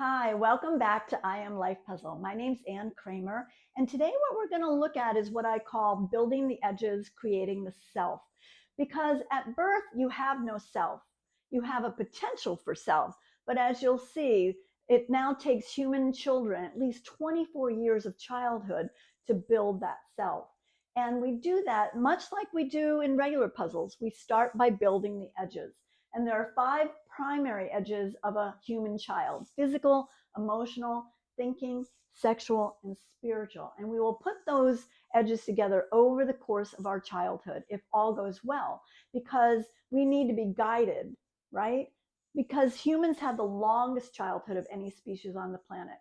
Hi, welcome back to I Am Life Puzzle. My name's Ann Kramer, and today what we're going to look at is what I call building the edges, creating the self. Because at birth, you have no self. You have a potential for self, but as you'll see, it now takes human children at least 24 years of childhood to build that self. And we do that much like we do in regular puzzles. We start by building the edges. And there are 5 primary edges of a human child: physical, emotional, thinking, sexual, and spiritual. And we will put those edges together over the course of our childhood if all goes well, because we need to be guided, right? Because humans have the longest childhood of any species on the planet.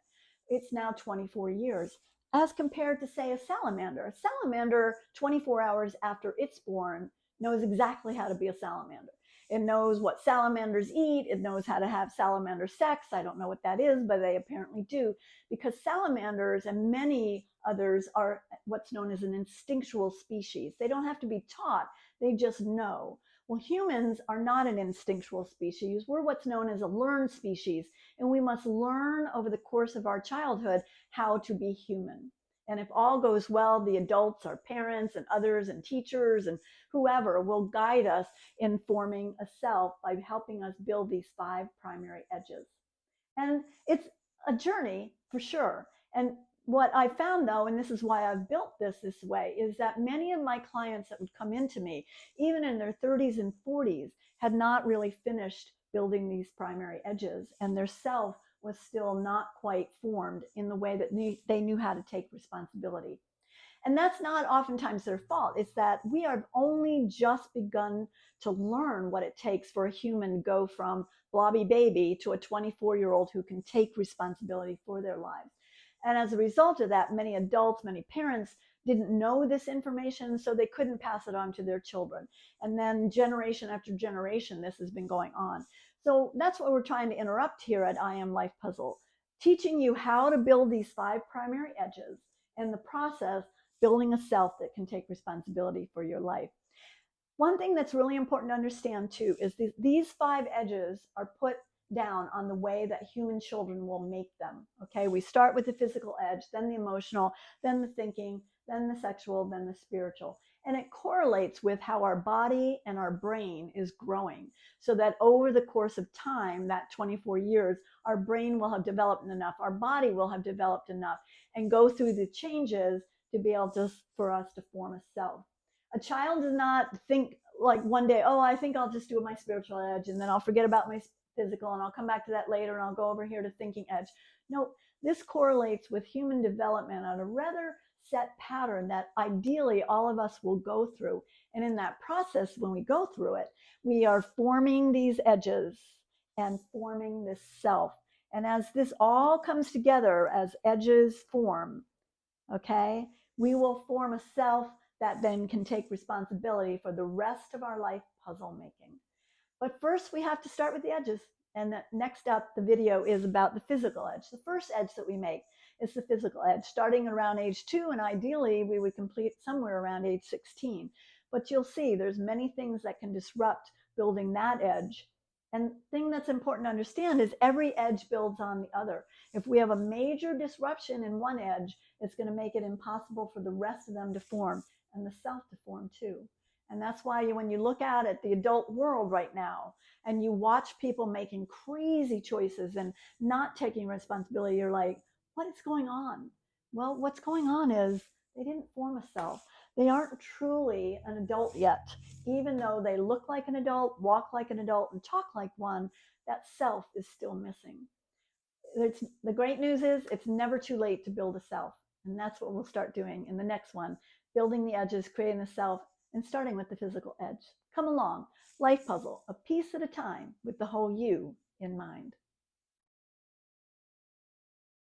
It's now 24 years. As compared to, say, a salamander. A salamander, 24 hours after it's born, knows exactly how to be a salamander. It knows what salamanders eat. It knows how to have salamander sex. I don't know what that is, but they apparently do, because salamanders and many others are what's known as an instinctual species. They don't have to be taught. They just know. Well, humans are not an instinctual species. We're what's known as a learned species, and we must learn over the course of our childhood how to be human. And if all goes well, the adults, our parents and others and teachers and whoever, will guide us in forming a self by helping us build these 5 primary edges. And it's a journey for sure. And what I found, though, and this is why I've built this way, is that many of my clients that would come into me, even in their 30s and 40s, had not really finished building these primary edges, and their self was still not quite formed in the way that they knew how to take responsibility. And that's not oftentimes their fault. It's that we have only just begun to learn what it takes for a human to go from blobby baby to a 24-year-old who can take responsibility for their lives. And as a result of that, many adults, many parents didn't know this information, so they couldn't pass it on to their children. And then generation after generation, this has been going on. So that's what we're trying to interrupt here at I Am Life Puzzle, teaching you how to build these 5 primary edges, and the process building a self that can take responsibility for your life. One thing that's really important to understand too is these 5 edges are put down on the way that human children will make them. Okay, we start with the physical edge, then the emotional, then the thinking, then the sexual, then the spiritual. And it correlates with how our body and our brain is growing, so that over the course of time, that 24 years, our brain will have developed enough, our body will have developed enough, and go through the changes to be able to, for us to form a self. A child does not think like one day, oh, I think I'll just do my spiritual edge and then I'll forget about my physical and I'll come back to that later and I'll go over here to thinking edge. No, this correlates with human development on a rather set pattern that ideally all of us will go through. And in that process, when we go through it, we are forming these edges and forming this self. And as this all comes together, as edges form, okay, we will form a self that then can take responsibility for the rest of our life puzzle making. But first, we have to start with the edges. And next up, the video is about the physical edge. The first edge that we make is the physical edge, starting around age 2, and ideally we would complete somewhere around age 16. But you'll see there's many things that can disrupt building that edge. And the thing that's important to understand is every edge builds on the other. If we have a major disruption in one edge, it's going to make it impossible for the rest of them to form and the self to form too. And that's why when you look out at the adult world right now and you watch people making crazy choices and not taking responsibility, you're like, what is going on? Well, what's going on is they didn't form a self. They aren't truly an adult yet. Even though they look like an adult, walk like an adult, and talk like one, that self is still missing. The great news is it's never too late to build a self. And that's what we'll start doing in the next one, building the edges, creating the self, and starting with the physical edge. Come along, life puzzle, a piece at a time with the whole you in mind.